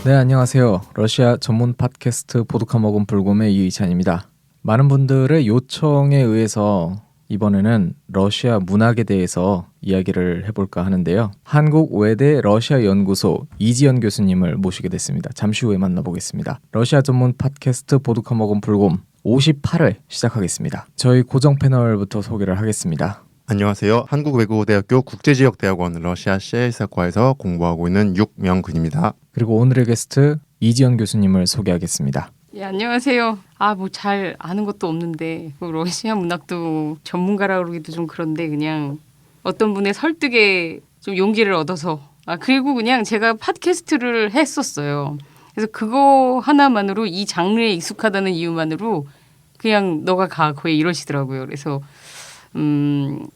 네, 안녕하세요. 러시아 전문 팟캐스트 보드카 먹은 불곰의 이의찬입니다. 많은 분들의 요청에 의해서 이번에는 러시아 문학에 대해서 이야기를 해볼까 하는데요. 한국외대 러시아연구소 이지연 교수님을 모시게 됐습니다. 잠시 후에 만나보겠습니다. 러시아 전문 팟캐스트 보드카 먹은 불곰 58회 시작하겠습니다. 저희 고정 패널부터 소개를 하겠습니다. 안녕하세요. 한국외국어대학교 국제지역대학원 러시아 CIS학과에서 공부하고 있는 육명근입니다. 그리고 오늘의 게스트 이지연 교수님을 소개하겠습니다. 예, 안녕하세요. 뭐 잘 아는 것도 없는데 러시아 문학도 전문가라 그러기도 좀 그런데 그냥 어떤 분의 설득에 좀 용기를 얻어서 그리고 그냥 제가 팟캐스트를 했었어요. 그래서 그거 하나만으로 이 장르에 익숙하다는 이유만으로 그냥 너가 가 거의 이러시더라고요. 그래서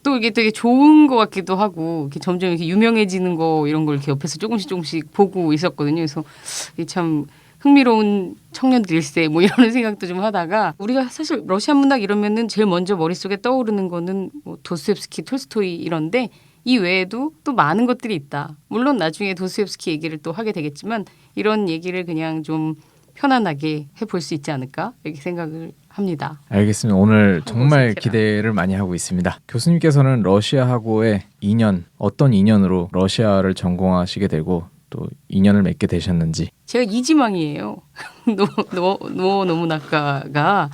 또 이게 되게 좋은 것 같기도 하고 이렇게 점점 이렇게 유명해지는 거 이런 걸 이렇게 옆에서 조금씩 보고 있었거든요. 그래서 이게 참 흥미로운 청년들일세 뭐 이런 생각도 좀 하다가 우리가 사실 러시아 문학 이러면은 제일 먼저 머릿속에 떠오르는 거는 뭐 도스토옙스키, 톨스토이 이런데 이 외에도 또 많은 것들이 있다. 물론 나중에 도스토옙스키 얘기를 또 하게 되겠지만 이런 얘기를 그냥 좀 편안하게 해볼 수 있지 않을까 이렇게 생각을 합니다. 알겠습니다. 오늘 정말 기대를 많이 하고 있습니다. 교수님께서는 러시아하고의 인연, 어떤 인연으로 러시아를 전공하시게 되고 또 인연을 맺게 되셨는지. 제가 이지망이에요. 노노문학과가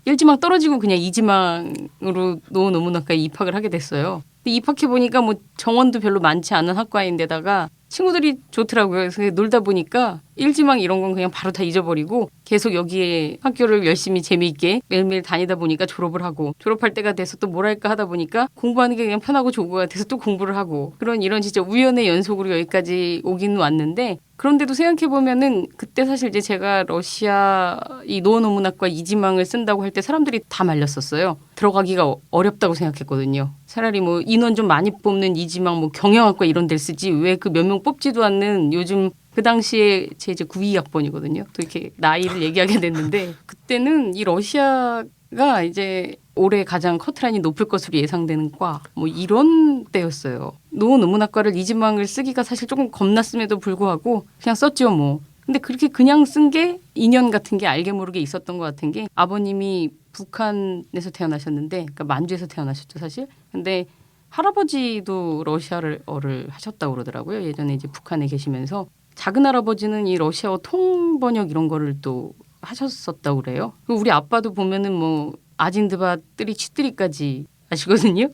1지망 떨어지고 그냥 2지망으로 노노문학과에 입학을 하게 됐어요. 입학해보니까 뭐 정원도 별로 많지 않은 학과인데다가 친구들이 좋더라고요. 그래서 놀다 보니까 1지망 이런 건 그냥 바로 다 잊어버리고 계속 여기에 학교를 열심히 재미있게 매일매일 다니다 보니까 졸업을 하고 졸업할 때가 돼서 또 뭐랄까 하다 보니까 공부하는 게 그냥 편하고 좋은 것 같아서 또 공부를 하고 이런 진짜 우연의 연속으로 여기까지 오긴 왔는데 그런데도 생각해보면은 그때 사실 이제 제가 러시아 이 노노문학과 2지망을 쓴다고 할 때 사람들이 다 말렸었어요. 들어가기가 어렵다고 생각했거든요. 차라리 뭐 인원 좀 많이 뽑는 2지망 뭐 경영학과 이런 데를 쓰지 왜 그 몇 명 뽑지도 않는 요즘 그 당시에 제 이제 92학번이거든요. 또 이렇게 나이를 얘기하게 됐는데 그때는 이 러시아가 이제 올해 가장 커트라인이 높을 것으로 예상되는 과 뭐 이런 때였어요. 노노문학과를 2지망을 쓰기가 사실 조금 겁났음에도 불구하고 그냥 썼죠 뭐. 근데 그렇게 그냥 쓴 게 인연 같은 게 알게 모르게 있었던 것 같은 게 아버님이 북한에서 태어나셨는데 그러니까 만주에서 태어나셨죠 사실. 근데 할아버지도 러시아어를 하셨다고 그러더라고요. 예전에 이제 북한에 계시면서 작은 할아버지는 이 러시아어 통번역 이런 거를 또 하셨었다고 그래요. 그리고 우리 아빠도 보면은 뭐 아진드바 뜨리 치뜨리까지 아시거든요.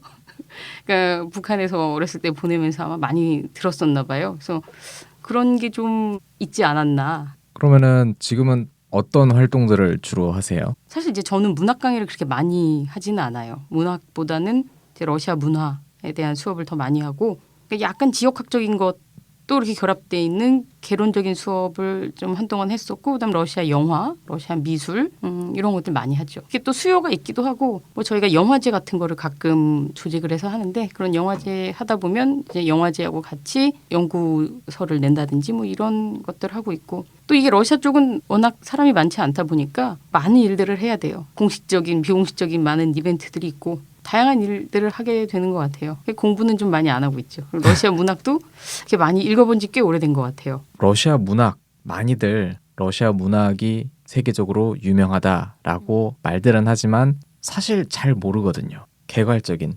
그러니까 북한에서 어렸을 때 보내면서 아마 많이 들었었나 봐요. 그래서 그런 게 좀 있지 않았나. 그러면은 지금은 어떤 활동들을 주로 하세요? 사실 이제 저는 문학 강의를 그렇게 많이 하지는 않아요. 문학보다는 이제 러시아 문화에 대한 수업을 더 많이 하고 그러니까 약간 지역학적인 것도 이렇게 결합되어 있는 개론적인 수업을 좀 한동안 했었고 그다음 러시아 영화, 러시아 미술 이런 것들 많이 하죠. 이게 또 수요가 있기도 하고 뭐 저희가 영화제 같은 거를 가끔 조직을 해서 하는데 그런 영화제 하다 보면 이제 영화제하고 같이 연구서를 낸다든지 뭐 이런 것들 하고 있고 또 이게 러시아 쪽은 워낙 사람이 많지 않다 보니까 많은 일들을 해야 돼요. 공식적인 비공식적인 많은 이벤트들이 있고 다양한 일들을 하게 되는 것 같아요. 공부는 좀 많이 안 하고 있죠. 러시아 문학도 이렇게 많이 읽어본 지 꽤 오래된 것 같아요. 러시아 문학, 많이들 러시아 문학이 세계적으로 유명하다라고 말들은 하지만 사실 잘 모르거든요. 개괄적인,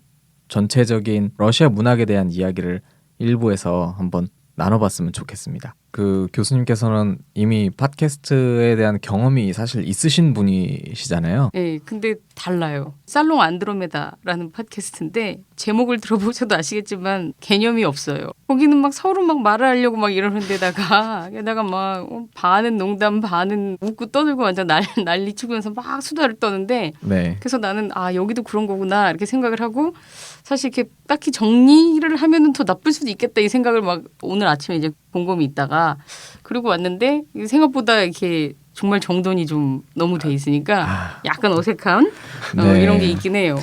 전체적인 러시아 문학에 대한 이야기를 일부에서 한번 나눠봤으면 좋겠습니다. 그 교수님께서는 이미 팟캐스트에 대한 경험이 사실 있으신 분이시잖아요. 네, 근데 달라요. 살롱 안드로메다라는 팟캐스트인데 제목을 들어보셔도 아시겠지만 개념이 없어요. 거기는 막 서로 막 말을 하려고 막 이러는 게다가 막 반은 농담 반은 웃고 떠들고 완전 난리 치면서 막 수다를 떠는데 네. 그래서 나는 여기도 그런 거구나 이렇게 생각을 하고 사실 이렇게 딱히 정리를 하면은 더 나쁠 수도 있겠다 이 생각을 막 오늘 아침에 이제 곰곰이 있다가 그러고 왔는데 생각보다 이렇게 정말 정돈이 좀 너무 돼 있으니까 약간 어색한 네. 이런 게 있긴 해요.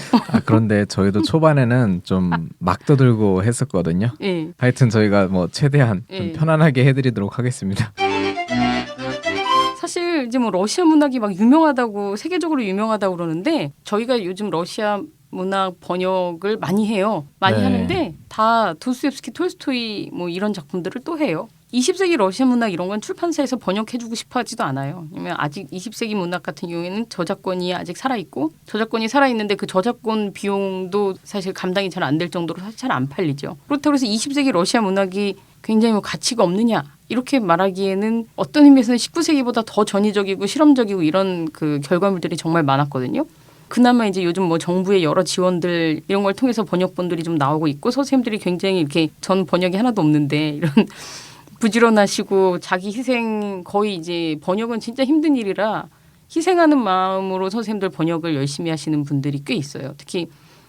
그런데 저희도 초반에는 좀 막 떠들고 했었거든요. 네. 하여튼 저희가 뭐 최대한 좀 네. 편안하게 해드리도록 하겠습니다. 사실 이제 뭐 러시아 문학이 막 유명하다고 세계적으로 유명하다고 그러는데 저희가 요즘 러시아 문학 번역을 많이 해요. 많이 네. 하는데 다 도스토옙스키, 톨스토이 뭐 이런 작품들을 또 해요. 20세기 러시아 문학 이런 건 출판사에서 번역해주고 싶어 하지도 않아요. 왜냐면 아직 20세기 문학 같은 경우에는 저작권이 아직 살아있고 저작권이 살아있는데 그 저작권 비용도 사실 감당이 잘 안 될 정도로 사실 잘 안 팔리죠. 그렇다고 해서 20세기 러시아 문학이 굉장히 뭐 가치가 없느냐 이렇게 말하기에는 어떤 의미에서는 19세기보다 더 전위적이고 실험적이고 이런 그 결과물들이 정말 많았거든요. 그나마 이제 요즘 뭐 정부의 여러 지원들 이런 걸 통해서 번역본들이 좀 나오고 있고 선생님들이 굉장히 이렇게 전 번역이 하나도 없는데 이런 부지런하시고 자기 희생 거의 이제 번역은 진짜 힘든 일이라 희생하는 마음으로 선생님들 번역을 열심히 하시는 분들이 꽤 있어요. 특히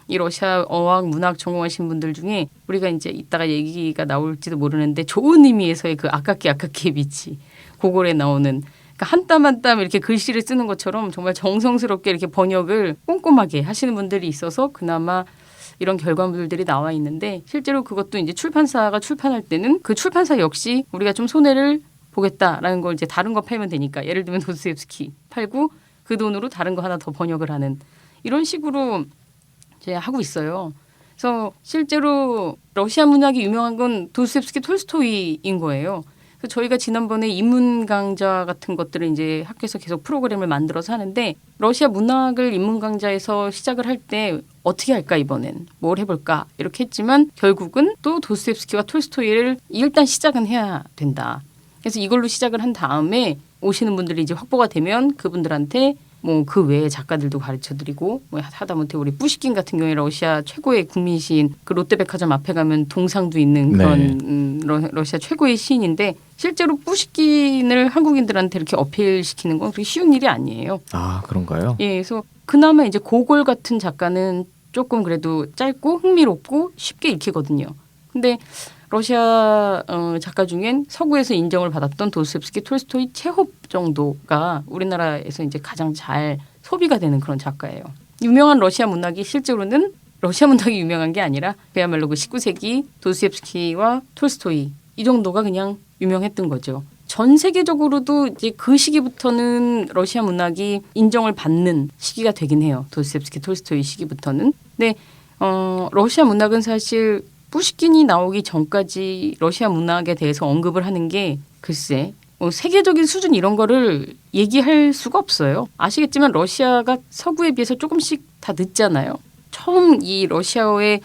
이 러시아 어학 문학 전공하신 분들 중에 우리가 이제 이따가 얘기가 나올지도 모르는데 좋은 의미에서의 그 아깝게 빛이 고골에 나오는 그러니까 한 땀 한 땀 이렇게 글씨를 쓰는 것처럼 정말 정성스럽게 이렇게 번역을 꼼꼼하게 하시는 분들이 있어서 그나마 이런 결과물들이 나와 있는데 실제로 그것도 이제 출판사가 출판할 때는 그 출판사 역시 우리가 좀 손해를 보겠다라는 걸 이제 다른 거 팔면 되니까 예를 들면 도스토옙스키 팔고 그 돈으로 다른 거 하나 더 번역을 하는 이런 식으로 이제 하고 있어요. 그래서 실제로 러시아 문학이 유명한 건 도스토옙스키 톨스토이인 거예요. 그래서 저희가 지난번에 인문 강좌 같은 것들을 이제 학교에서 계속 프로그램을 만들어서 하는데 러시아 문학을 인문 강좌에서 시작을 할 때 어떻게 할까 이번엔 뭘 해볼까 이렇게 했지만 결국은 또 도스토옙스키와 톨스토이를 일단 시작은 해야 된다. 그래서 이걸로 시작을 한 다음에 오시는 분들이 이제 확보가 되면 그분들한테 뭐 그 외의 작가들도 가르쳐드리고 뭐 하다못해 우리 뿌시킨 같은 경우에 러시아 최고의 국민 시인 그 롯데백화점 앞에 가면 동상도 있는 그런 러시아 최고의 시인인데 실제로 뿌시킨을 한국인들한테 이렇게 어필시키는 건 그렇게 쉬운 일이 아니에요. 아 그런가요? 예, 그래서 그나마 이제 고골 같은 작가는 조금 그래도 짧고 흥미롭고 쉽게 읽히거든요. 근데 러시아 작가 중엔 서구에서 인정을 받았던 도스토옙스키, 톨스토이, 체홉 정도가 우리나라에서 이제 가장 잘 소비가 되는 그런 작가예요. 유명한 러시아 문학이 실제로는 러시아 문학이 유명한 게 아니라 그야말로 그 19세기 도스토옙스키와 톨스토이 이 정도가 그냥 유명했던 거죠. 전 세계적으로도 이제 그 시기부터는 러시아 문학이 인정을 받는 시기가 되긴 해요. 도스토옙스키, 톨스토이 시기부터는. 근데 러시아 문학은 사실 뿌시킨이 나오기 전까지 러시아 문학에 대해서 언급을 하는 게 글쎄 세계적인 수준 이런 거를 얘기할 수가 없어요. 아시겠지만 러시아가 서구에 비해서 조금씩 다 늦잖아요. 처음 이 러시아어의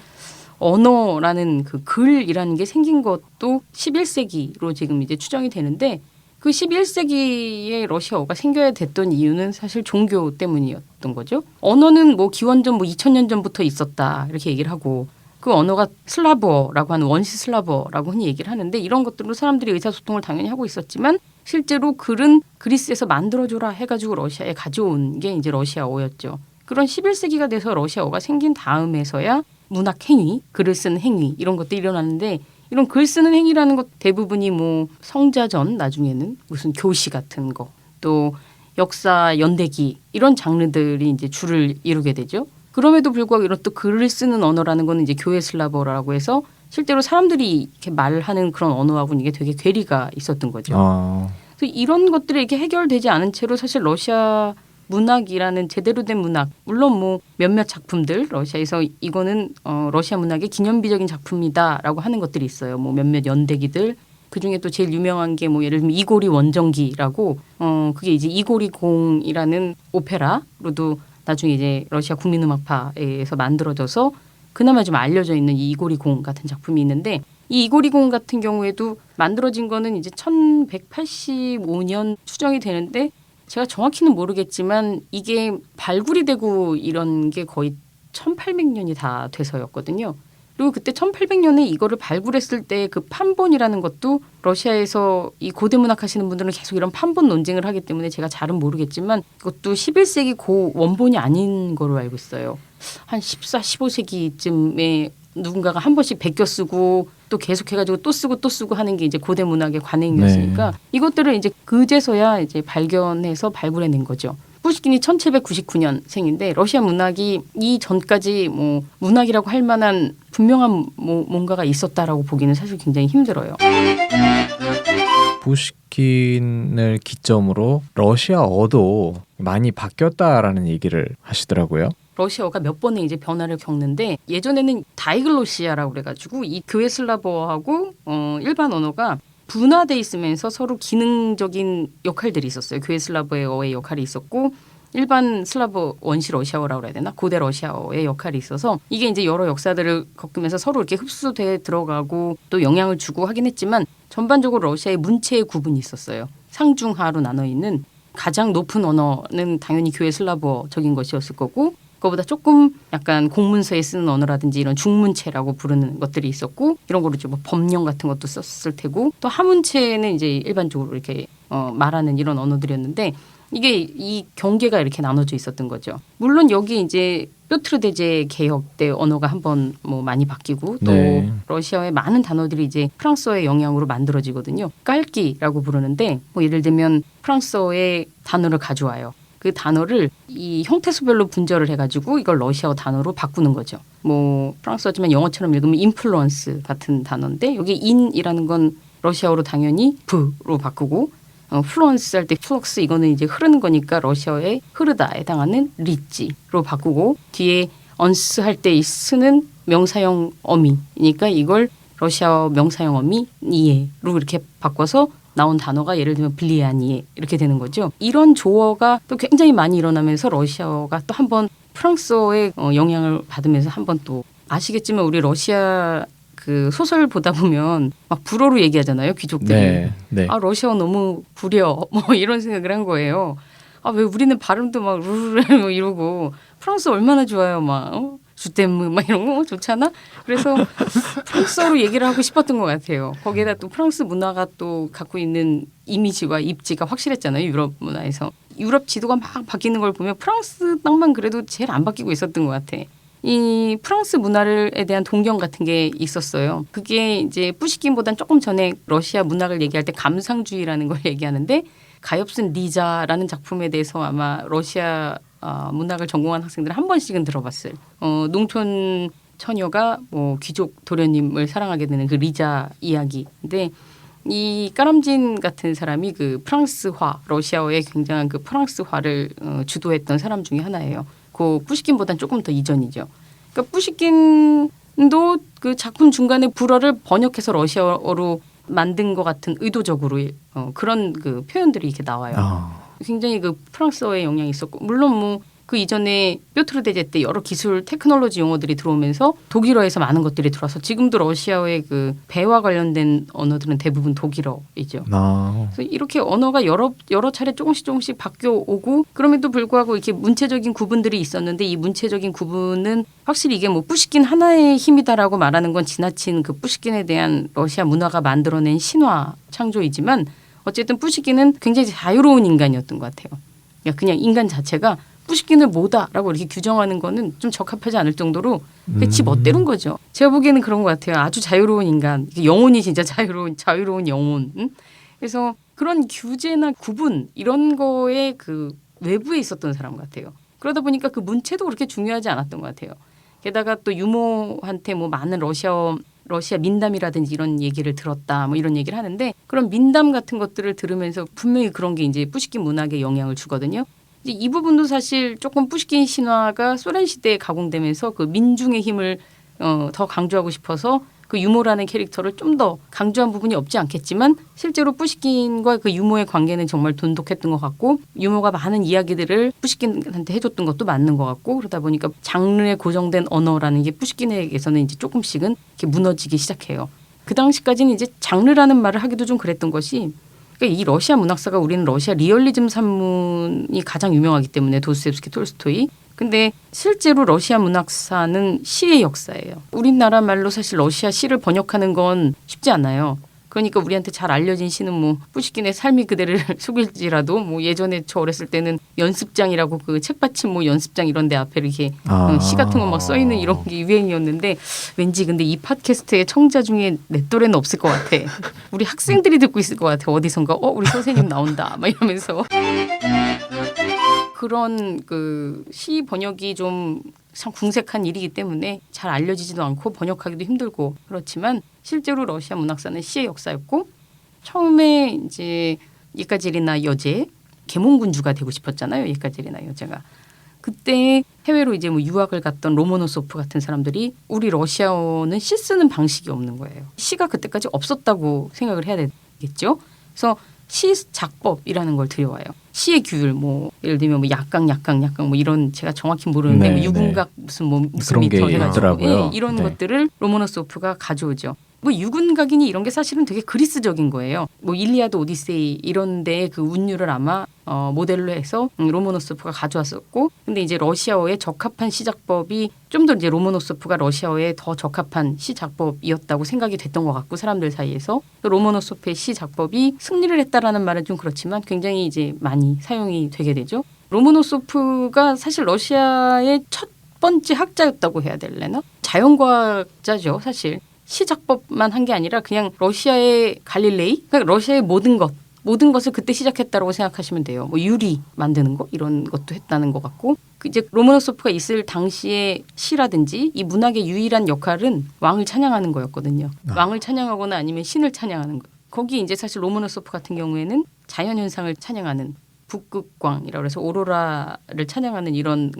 언어라는 그 글이라는 게 생긴 것도 11세기로 지금 이제 추정이 되는데 그 11세기에 러시아어가 생겨야 됐던 이유는 사실 종교 때문이었던 거죠. 언어는 뭐 기원전 뭐 2000년 전부터 있었다 이렇게 얘기를 하고 그 언어가 슬라브어라고 하는 원시 슬라브어라고 흔히 얘기를 하는데 이런 것들로 사람들이 의사소통을 당연히 하고 있었지만 실제로 글은 그리스에서 만들어줘라 해가지고 러시아에 가져온 게 이제 러시아어였죠. 그런 11세기가 돼서 러시아어가 생긴 다음에서야 문학 행위, 글을 쓰는 행위 이런 것들이 일어나는데 이런 글 쓰는 행위라는 것 대부분이 뭐 성자전 나중에는 무슨 교시 같은 거 또 역사 연대기 이런 장르들이 이제 줄을 이루게 되죠. 그럼에도 불구하고 이런 또 글을 쓰는 언어라는 거는 이제 교회 슬라브어라고 해서 실제로 사람들이 이렇게 말하는 그런 언어하고는 이게 되게 괴리가 있었던 거죠. 그래서 이런 것들이 이렇게 해결되지 않은 채로 사실 러시아 문학이라는 제대로 된 문학 물론 뭐 몇몇 작품들 러시아에서 이거는 러시아 문학의 기념비적인 작품이다라고 하는 것들이 있어요. 뭐 몇몇 연대기들 그중에 또 제일 유명한 게 뭐 예를 들면 이고리 원정기라고 그게 이제 이고리 공이라는 오페라로도 나중에 이제 러시아 국민음악파에서 만들어져서 그나마 좀 알려져 있는 이 이고리 공 같은 작품이 있는데 이 이고리 공 같은 경우에도 만들어진 거는 이제 1185년 추정이 되는데 제가 정확히는 모르겠지만 이게 발굴이 되고 이런 게 거의 1800년이 다 돼서였거든요. 그리고 그때 1800년에 이거를 발굴했을 때 그 판본이라는 것도 러시아에서 이 고대 문학 하시는 분들은 계속 이런 판본 논쟁을 하기 때문에 제가 잘은 모르겠지만 그것도 11세기 고 원본이 아닌 거로 알고 있어요. 한 14, 15세기쯤에 누군가가 한 번씩 베껴 쓰고 또 계속해가지고 또 쓰고 하는 게 이제 고대 문학의 관행이었으니까 이것들을 이제 그제서야 이제 발견해서 발굴해낸 거죠. 뿌시킨이 1799년생인데 러시아 문학이 이 전까지 뭐 문학이라고 할 만한 분명한 뭐 뭔가가 있었다라고 보기는 사실 굉장히 힘들어요. 뿌시킨을 기점으로 러시아어도 많이 바뀌었다라는 얘기를 하시더라고요. 러시아어가 몇 번의 이제 변화를 겪는데 예전에는 다이글로시아라고 그래가지고 이 교회 슬라브어하고 일반 언어가 분화돼 있으면서 서로 기능적인 역할들이 있었어요. 교회 슬라브어의 역할이 있었고 일반 슬라브 원시 러시아어라고 해야 되나? 고대 러시아어의 역할이 있어서 이게 이제 여러 역사들을 겪으면서 서로 이렇게 흡수돼 들어가고 또 영향을 주고 하긴 했지만 전반적으로 러시아의 문체의 구분이 있었어요. 상중하로 나눠 있는 가장 높은 언어는 당연히 교회 슬라브어적인 것이었을 거고 그거보다 조금 약간 공문서에 쓰는 언어라든지 이런 중문체라고 부르는 것들이 있었고 이런 거로 뭐 법령 같은 것도 썼을 테고 또 하문체는 이제 일반적으로 이렇게 말하는 이런 언어들이었는데 이게 이 경계가 이렇게 나눠져 있었던 거죠. 물론 여기 이제 뾰트르 대제 개혁 때 언어가 한번 뭐 많이 바뀌고 또 네. 러시아의 많은 단어들이 이제 프랑스어의 영향으로 만들어지거든요. 깔기라고 부르는데 뭐 예를 들면 프랑스어의 단어를 가져와요. 그 단어를 이 형태수별로 분절을 해가지고 이걸 러시아어 단어로 바꾸는 거죠. 뭐 프랑스어지만 영어처럼 읽으면 인플루언스 같은 단어인데 여기 인이라는 건 러시아어로 당연히 부로 바꾸고 플루언스 할 때 플럭스 이거는 이제 흐르는 거니까 러시아어에 흐르다에 해당하는 리찌로 바꾸고 뒤에 언스 할 때 이 스는 명사형 어미니까 이걸 러시아어 명사형 어미 니에로 이렇게 바꿔서 나온 단어가 예를 들면 블리아니에 이렇게 되는 거죠. 이런 조어가 또 굉장히 많이 일어나면서 러시아어가 또 한번 프랑스어의 영향을 받으면서 한번 또 아시겠지만 우리 러시아 그 소설 보다 보면 막 불어로 얘기하잖아요. 귀족들이. 네. 네. 아 러시아어 너무 구려 뭐 이런 생각을 한 거예요. 아 왜 우리는 발음도 막 루르르 뭐 이러고 프랑스 얼마나 좋아요. 막 주댐무 막 이런 거 좋잖아. 그래서 프랑스어로 얘기를 하고 싶었던 것 같아요. 거기에다 또 프랑스 문화가 또 갖고 있는 이미지와 입지가 확실했잖아요. 유럽 문화에서. 유럽 지도가 막 바뀌는 걸 보면 프랑스 땅만 그래도 제일 안 바뀌고 있었던 것 같아. 이 프랑스 문화에 대한 동경 같은 게 있었어요. 그게 이제 뿌시킨보단 조금 전에 러시아 문학을 얘기할 때 감상주의라는 걸 얘기하는데 가엾은 리자라는 작품에 대해서 아마 러시아 문학을 전공한 학생들은 한 번씩은 들어봤을. 농촌 처녀가 뭐 귀족 도련님을 사랑하게 되는 그 리자 이야기인데 이 까람진 같은 사람이 그 프랑스화 러시아어의 굉장한 그 프랑스화를 주도했던 사람 중에 하나예요. 그 뿌시킨보단 조금 더 이전이죠. 그러니까 뿌시킨도 그 작품 중간에 불어를 번역해서 러시아어로 만든 것 같은 의도적으로 그런 그 표현들이 이렇게 나와요. 굉장히 그 프랑스어의 영향이 있었고 물론 뭐 그 이전에 뾰트르 대제 때 여러 기술 테크놀로지 용어들이 들어오면서 독일어에서 많은 것들이 들어와서 지금도 러시아어의 그 배와 관련된 언어들은 대부분 독일어이죠. 그래서 이렇게 언어가 여러 차례 조금씩 바뀌어 오고 그럼에도 불구하고 이렇게 문체적인 구분들이 있었는데 이 문체적인 구분은 확실히 이게 뭐 뿌시킨 하나의 힘이다라고 말하는 건 지나친 그 뿌시킨에 대한 러시아 문화가 만들어낸 신화 창조이지만 어쨌든 뿌시킨은 굉장히 자유로운 인간이었던 것 같아요. 그냥 인간 자체가 뿌시킨을 뭐다라고 이렇게 규정하는 거는 좀 적합하지 않을 정도로 지 멋대로인 거죠. 제가 보기에는 그런 것 같아요. 아주 자유로운 인간, 영혼이 진짜 자유로운 영혼. 그래서 그런 규제나 구분 이런 거에 그 외부에 있었던 사람 같아요. 그러다 보니까 그 문체도 그렇게 중요하지 않았던 것 같아요. 게다가 또 유모한테 뭐 많은 러시아 민담이라든지 이런 얘기를 들었다 뭐 이런 얘기를 하는데 그런 민담 같은 것들을 들으면서 분명히 그런 게 이제 뿌시킨 문학에 영향을 주거든요. 이제 이 부분도 사실 조금 뿌시킨 신화가 소련 시대에 가공되면서 그 민중의 힘을 더 강조하고 싶어서 그 유모라는 캐릭터를 좀 더 강조한 부분이 없지 않겠지만 실제로 뿌시킨과 그 유모의 관계는 정말 돈독했던 것 같고 유모가 많은 이야기들을 뿌시킨한테 해줬던 것도 맞는 것 같고 그러다 보니까 장르에 고정된 언어라는 게 뿌시킨에게서는 이제 조금씩은 이렇게 무너지기 시작해요. 그 당시까지는 이제 장르라는 말을 하기도 좀 그랬던 것이 그러니까 이 러시아 문학사가 우리는 러시아 리얼리즘 산문이 가장 유명하기 때문에 도스토옙스키 톨스토이. 근데 실제로 러시아 문학사는 시의 역사예요. 우리나라 말로 사실 러시아 시를 번역하는 건 쉽지 않아요. 그러니까 우리한테 잘 알려진 시는 뭐 뿌시킨의 삶이 그대를 속일지라도 뭐 예전에 저 어렸을 때는 연습장이라고 그 책받침 뭐 연습장 이런 데 앞에 이렇게 시 같은 거 막 써 있는 이런 게 유행이었는데 왠지 근데 이 팟캐스트의 청자 중에 내 또래는 없을 것 같아. 우리 학생들이 듣고 있을 것 같아. 어디선가 우리 선생님 나온다 막 이러면서 그런 그 시 번역이 좀 참 궁색한 일이기 때문에 잘 알려지지도 않고 번역하기도 힘들고 그렇지만 실제로 러시아 문학사는 시의 역사였고 처음에 이제 예카제리나 여제 계몽군주가 되고 싶었잖아요. 예카제리나 여제가 그때 해외로 이제 뭐 유학을 갔던 로모노소프 같은 사람들이 우리 러시아어는 시 쓰는 방식이 없는 거예요. 시가 그때까지 없었다고 생각을 해야 겠죠. 그래서 시 작법이라는 걸 들여와요. 시의 규율, 뭐 예를 들면 뭐 약강 뭐 이런 제가 정확히 모르는데 네, 뭐 유군각 무슨 그런 게 미터 해가지고 있더라고요. 이런 네. 것들을 로모노소프가 가져오죠. 뭐 유군각이니 이런 게 사실은 되게 그리스적인 거예요. 뭐 일리아드 오디세이 이런 데의 그 운율을 아마 모델로 해서 로모노소프가 가져왔었고, 근데 이제 러시아어에 적합한 시작법이 좀 더 이제 로모노소프가 러시아어에 더 적합한 시작법이었다고 생각이 됐던 것 같고, 사람들 사이에서 로모노소프의 시작법이 승리를 했다라는 말은 좀 그렇지만 굉장히 이제 많이 사용이 되게 되죠. 로모노소프가 사실 러시아의 첫 번째 학자였다고 해야 될래나? 자연과학자죠, 사실. 시작법만 한 게 아니라 그냥 러시아의 갈릴레이, 그러니까 러시아의 모든 것을 그때 시작했다고 생각하시면 돼요. 뭐 유리 만드는 거 이런 것도 했다는 것 같고, 이제 로모노소프가 있을 당시의 시라든지 이 문학의 유일한 역할은 왕을 찬양하는 거였거든요. 왕을 찬양하거나 아니면 신을 찬양하는 거. 거기 이제 사실 로모노소프 같은 경우에는 자연 현상을 찬양하는 북극광이라고 해서 오로라를 찬양하는 이런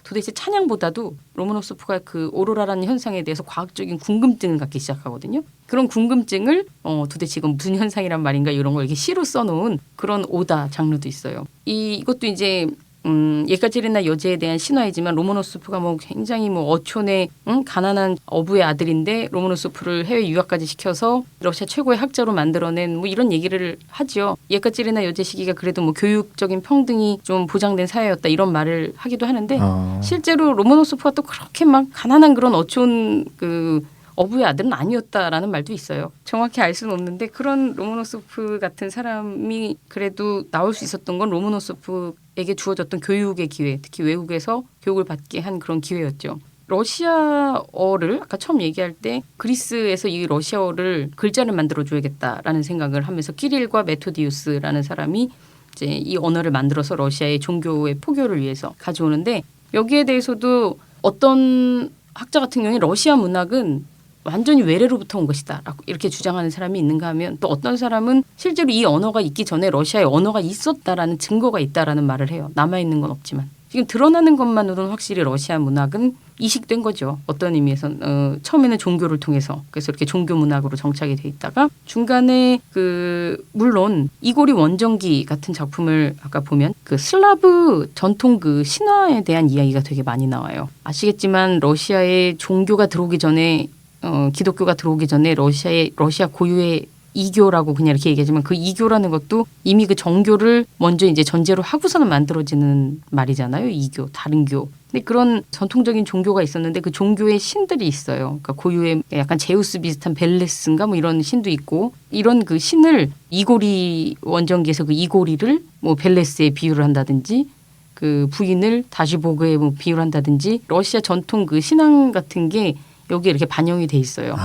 도대체 찬양보다도 로모노소프가 그 오로라라는 현상에 대해서 과학적인 궁금증을 갖기 시작하거든요. 그런 궁금증을 도대체 이건 무슨 현상이란 말인가 이런 걸 이렇게 시로 써놓은 그런 오다 장르도 있어요. 이것도 이제 예까지리나 여제에 대한 신화이지만 로모노소프가 뭐 굉장히 뭐 어촌의 가난한 어부의 아들인데 로모노소프를 해외 유학까지 시켜서 러시아 최고의 학자로 만들어낸 뭐 이런 얘기를 하죠. 예까지리나 여제 시기가 그래도 뭐 교육적인 평등이 좀 보장된 사회였다 이런 말을 하기도 하는데 실제로 로모노소프가 또 그렇게 막 가난한 그런 어촌 그 어부의 아들은 아니었다라는 말도 있어요. 정확히 알 수는 없는데 그런 로모노소프 같은 사람이 그래도 나올 수 있었던 건 로모노소프에게 주어졌던 교육의 기회, 특히 외국에서 교육을 받게 한 그런 기회였죠. 러시아어를 아까 처음 얘기할 때 그리스에서 이 러시아어를 글자를 만들어줘야겠다라는 생각을 하면서 키릴과 메토디우스라는 사람이 이제 이 언어를 만들어서 러시아의 종교의 포교를 위해서 가져오는데 여기에 대해서도 어떤 학자 같은 경우에 러시아 문학은 완전히 외래로부터 온 것이다 라고 이렇게 주장하는 사람이 있는가 하면 또 어떤 사람은 실제로 이 언어가 있기 전에 러시아에 언어가 있었다라는 증거가 있다라는 말을 해요. 남아있는 건 없지만. 지금 드러나는 것만으로는 확실히 러시아 문학은 이식된 거죠. 어떤 의미에서 처음에는 종교를 통해서 그래서 이렇게 종교 문학으로 정착이 돼 있다가 중간에 물론 이고리 원정기 같은 작품을 아까 보면 그 슬라브 전통 그 신화에 대한 이야기가 되게 많이 나와요. 아시겠지만 러시아에 종교가 들어오기 전에 기독교가 들어오기 전에 러시아 고유의 이교라고 그냥 이렇게 얘기하지만 그 이교라는 것도 이미 그 정교를 먼저 이제 전제로 하고서는 만들어지는 말이잖아요. 이교, 다른 교. 근데 그런 전통적인 종교가 있었는데 그 종교의 신들이 있어요. 그러니까 고유의 약간 제우스 비슷한 벨레스인가 뭐 이런 신도 있고 이런 그 신을 이고리 원정기에서 그 이고리를 뭐 벨레스에 비유를 한다든지 그 부인을 다시보그에 뭐 비유를 한다든지 러시아 전통 그 신앙 같은 게 여기에 이렇게 반영이 돼 있어요.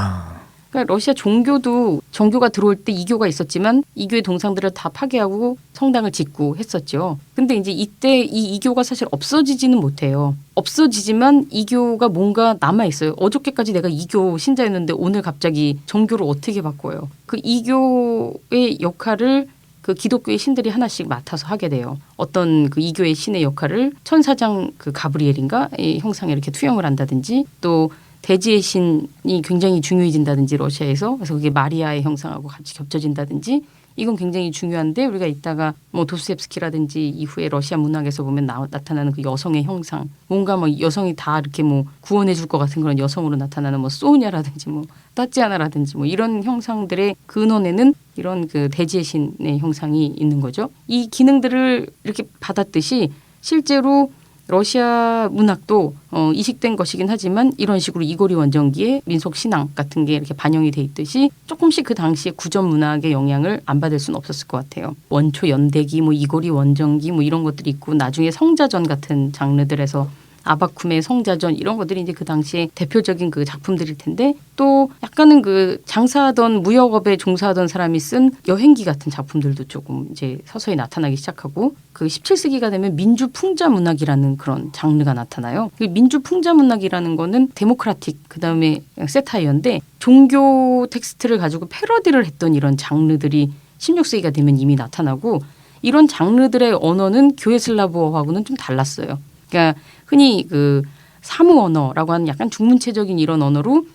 그러니까 러시아 종교도 정교가 들어올 때 이교가 있었지만 이교의 동상들을 다 파괴하고 성당을 짓고 했었죠. 근데 이제 이때 이 이교가 사실 없어지지는 못해요. 없어지지만 이교가 뭔가 남아있어요. 어저께까지 내가 이교 신자였는데 오늘 갑자기 정교를 어떻게 바꿔요. 그 이교의 역할을 그 기독교의 신들이 하나씩 맡아서 하게 돼요. 어떤 그 이교의 신의 역할을 천사장 그 가브리엘인가의 형상에 이렇게 투영을 한다든지 또 대지의 신이 굉장히 중요해진다든지 러시아에서 그래서 그게 마리아의 형상하고 같이 겹쳐진다든지 이건 굉장히 중요한데 우리가 이따가 뭐 도스토옙스키라든지 이후에 러시아 문학에서 보면 나타나는 그 여성의 형상 뭔가 뭐 여성이 다 이렇게 뭐 구원해 줄 것 같은 그런 여성으로 나타나는 뭐 소냐라든지 뭐 따찌아나라든지 뭐 이런 형상들의 근원에는 이런 그 대지의 신의 형상이 있는 거죠. 이 기능들을 이렇게 받았듯이 실제로 러시아 문학도 이식된 것이긴 하지만 이런 식으로 이고리 원정기의 민속 신앙 같은 게 이렇게 반영이 돼 있듯이 조금씩 그 당시에 구전 문학의 영향을 안 받을 수는 없었을 것 같아요. 원초 연대기, 뭐 이고리 원정기 뭐 이런 것들이 있고 나중에 성자전 같은 장르들에서 아바쿰의 성자전 이런 것들이 이제 그 당시에 대표적인 그 작품들일 텐데 또 약간은 그 장사하던 무역업에 종사하던 사람이 쓴 여행기 같은 작품들도 조금 이제 서서히 나타나기 시작하고 그 17세기가 되면 민주 풍자 문학이라는 그런 장르가 나타나요. 그 민주 풍자 문학이라는 거는 데모크라틱 그다음에 세타이어인데 종교 텍스트를 가지고 패러디를 했던 이런 장르들이 16세기가 되면 이미 나타나고 이런 장르들의 언어는 교회 슬라브어하고는 좀 달랐어요. 그러니까 흔히 그 사무 언어라고 하는 약간 중문체적인 이런 언어로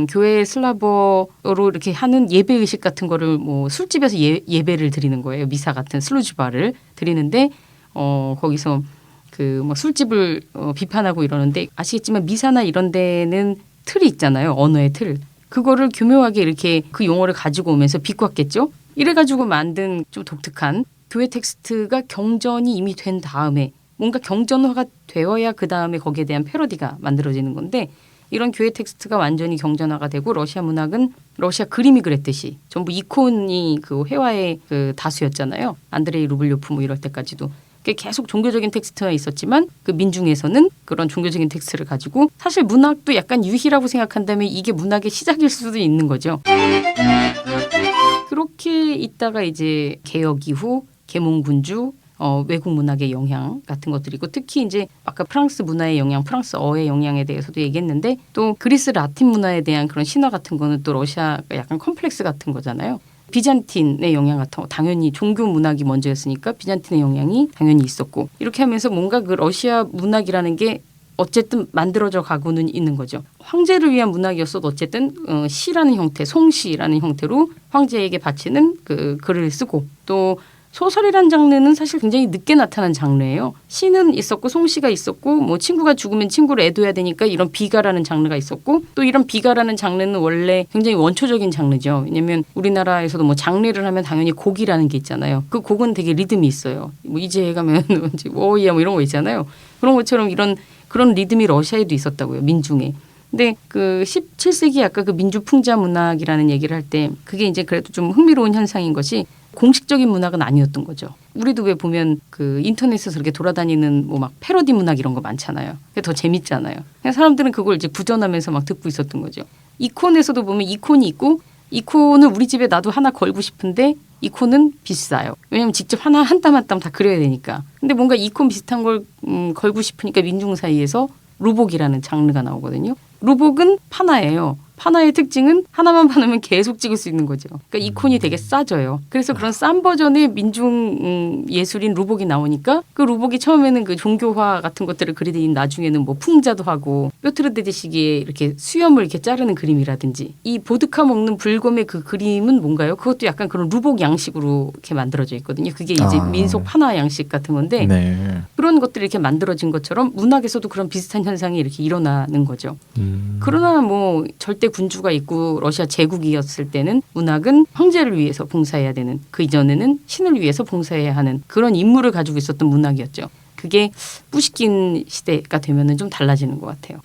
교회 슬라버로 이렇게 하는 예배 의식 같은 거를 뭐 술집에서 예배를 드리는 거예요. 미사 같은 슬루즈바를 드리는데 거기서 그 뭐 술집을 비판하고 이러는데 아시겠지만 미사나 이런 데는 틀이 있잖아요. 언어의 틀. 그거를 교묘하게 이렇게 그 용어를 가지고 오면서 비꼬았겠죠. 이래가지고 만든 좀 독특한 교회 텍스트가 경전이 이미 된 다음에 뭔가 경전화가 되어야 그 다음에 거기에 대한 패러디가 만들어지는 건데 이런 교회 텍스트가 완전히 경전화가 되고 러시아 문학은 러시아 그림이 그랬듯이 전부 이콘이 그 회화의 그 다수였잖아요. 안드레이 루블요프 뭐 이럴 때까지도. 계속 종교적인 텍스트가 있었지만 그 민중에서는 그런 종교적인 텍스트를 가지고 사실 문학도 약간 유희라고 생각한다면 이게 문학의 시작일 수도 있는 거죠. 그렇게 있다가 이제 개혁 이후 계몽군주 외국 문학의 영향 같은 것들이고 특히 이제 아까 프랑스 문화의 영향, 프랑스어의 영향에 대해서도 얘기했는데 또 그리스 라틴 문화에 대한 그런 신화 같은 거는 또 러시아가 약간 컴플렉스 같은 거잖아요. 비잔틴의 영향 같은 거 당연히 종교 문학이 먼저였으니까 비잔틴의 영향이 당연히 있었고 이렇게 하면서 뭔가 그 러시아 문학이라는 게 어쨌든 만들어져 가고는 있는 거죠. 황제를 위한 문학이었어도 어쨌든 시라는 형태, 송시라는 형태로 황제에게 바치는 그 글을 쓰고 또 소설이란 장르는 사실 굉장히 늦게 나타난 장르예요. 시는 있었고 송시가 있었고 뭐 친구가 죽으면 친구를 애도해야 되니까 이런 비가라는 장르가 있었고 또 이런 비가라는 장르는 원래 굉장히 원초적인 장르죠. 왜냐하면 우리나라에서도 뭐 장례를 하면 당연히 곡이라는 게 있잖아요. 그 곡은 되게 리듬이 있어요. 뭐 이제 가면 오야 뭐 이런 거 있잖아요. 그런 것처럼 그런 리듬이 러시아에도 있었다고요. 민중에. 근데 그 17세기 아까 그 민주풍자 문학이라는 얘기를 할 때 그게 이제 그래도 좀 흥미로운 현상인 것이 공식적인 문학은 아니었던 거죠. 우리도 왜 보면 그 인터넷에서 이렇게 돌아다니는 뭐 막 패러디 문학 이런 거 많잖아요. 그게 더 재밌잖아요. 사람들은 그걸 이제 구전하면서 막 듣고 있었던 거죠. 이콘에서도 보면 이콘이 있고 이콘을 우리 집에 나도 하나 걸고 싶은데 이콘은 비싸요. 왜냐하면 직접 하나 한 땀 한 땀 다 그려야 되니까. 근데 뭔가 이콘 비슷한 걸 걸고 싶으니까 민중 사이에서 루복이라는 장르가 나오거든요. 루복은 파나예요. 파나의 특징은 하나만 파놓으면 계속 찍을 수 있는 거죠. 그러니까 이콘이 되게 싸져요. 그래서 그런 싼 버전의 민중 예술인 루복이 나오니까 그 루복이 처음에는 그 종교화 같은 것들을 그리더니 나중에는 뭐 풍자도 하고 뾰트르데제 시기에 이렇게 수염을 이렇게 자르는 그림이라든지 이 보드카 먹는 불검의 그 그림은 뭔가요? 그것도 약간 그런 루복 양식으로 이렇게 만들어져 있거든요. 그게 이제 민속 파나 양식 같은 건데 네. 그런 것들이 이렇게 만들어진 것처럼 문학에서도 그런 비슷한 현상이 이렇게 일어나는 거죠. 그러나 뭐 절대 군주가 있고 러시아 제국이었을 때는 문학은 황제를 위해서 봉사해야 되는 그 이전에는 신을 위해서 봉사해야 하는 그런 임무를 가지고 있었던 문학이었죠. 그게 뿌시킨 시대가 되면은 좀 달라지는 것 같아요.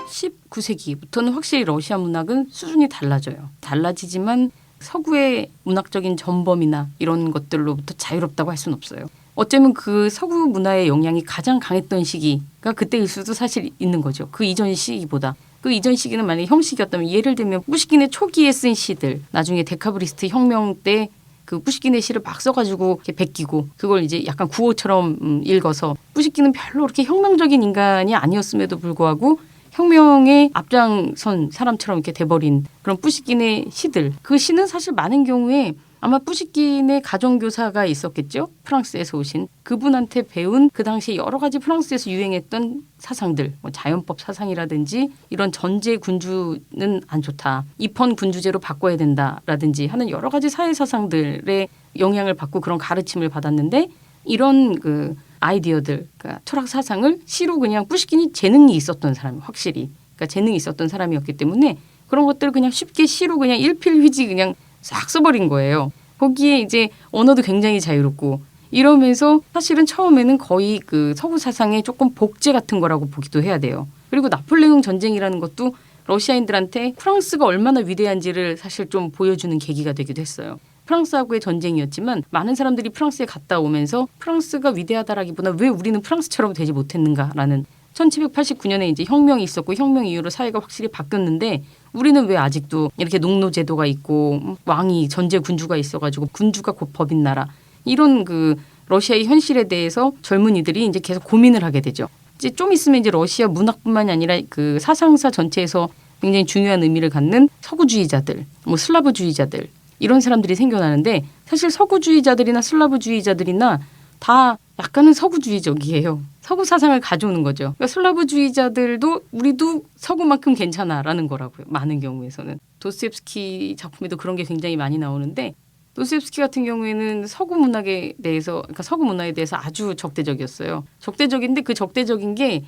19세기부터는 확실히 러시아 문학은 수준이 달라져요. 달라지지만 서구의 문학적인 전범이나 이런 것들로부터 자유롭다고 할 수는 없어요. 어쩌면 그 서구 문화의 영향이 가장 강했던 시기가 그때일 수도 사실 있는 거죠. 그 이전 시기보다. 그 이전 시기는 만약에 형식이었다면 예를 들면 뿌시킨의 초기에 쓴 시들 나중에 데카브리스트 혁명 때 그 뿌시킨의 시를 막 써가지고 이렇게 베끼고 그걸 이제 약간 구호처럼 읽어서 뿌시킨은 별로 그렇게 혁명적인 인간이 아니었음에도 불구하고 혁명에 앞장선 사람처럼 이렇게 돼버린 그런 뿌시킨의 시들 그 시는 사실 많은 경우에 아마 뿌시킨의 가정교사가 있었겠죠. 프랑스에서 오신 그분한테 배운 그 당시에 여러 가지 프랑스에서 유행했던 사상들 뭐 자연법 사상이라든지 이런 전제 군주는 안 좋다. 입헌 군주제로 바꿔야 된다라든지 하는 여러 가지 사회사상들의 영향을 받고 그런 가르침을 받았는데 이런 그 아이디어들 그러니까 철학 사상을 시로 그냥 뿌시킨이 재능이 있었던 사람이 확실히 그러니까 재능이 있었던 사람이었기 때문에 그런 것들을 그냥 쉽게 시로 그냥 일필휘지 그냥 싹 써버린 거예요. 거기에 이제 언어도 굉장히 자유롭고 이러면서 사실은 처음에는 거의 그 서구 사상의 조금 복제 같은 거라고 보기도 해야 돼요. 그리고 나폴레옹 전쟁이라는 것도 러시아인들한테 프랑스가 얼마나 위대한지를 사실 좀 보여주는 계기가 되기도 했어요. 프랑스하고의 전쟁이었지만 많은 사람들이 프랑스에 갔다 오면서 프랑스가 위대하다라기보다 왜 우리는 프랑스처럼 되지 못했는가라는 1789년에 이제 혁명이 있었고 혁명 이후로 사회가 확실히 바뀌었는데 우리는 왜 아직도 이렇게 농노제도가 있고 왕이 전제 군주가 있어가지고 군주가 곧 법인 나라 이런 그 러시아의 현실에 대해서 젊은이들이 이제 계속 고민을 하게 되죠. 이제 좀 있으면 이제 러시아 문학뿐만이 아니라 그 사상사 전체에서 굉장히 중요한 의미를 갖는 서구주의자들, 뭐 슬라브주의자들 이런 사람들이 생겨나는데 사실 서구주의자들이나 슬라브주의자들이나 다 약간은 서구주의적이에요. 서구 사상을 가져오는 거죠. 그러니까 슬라브주의자들도 우리도 서구만큼 괜찮아라는 거라고요. 많은 경우에서는. 도스토옙스키 작품에도 그런 게 굉장히 많이 나오는데 도스토옙스키 같은 경우에는 서구 문학에 대해서 그러니까 서구 문화에 대해서 아주 적대적이었어요. 적대적인데 그 적대적인 게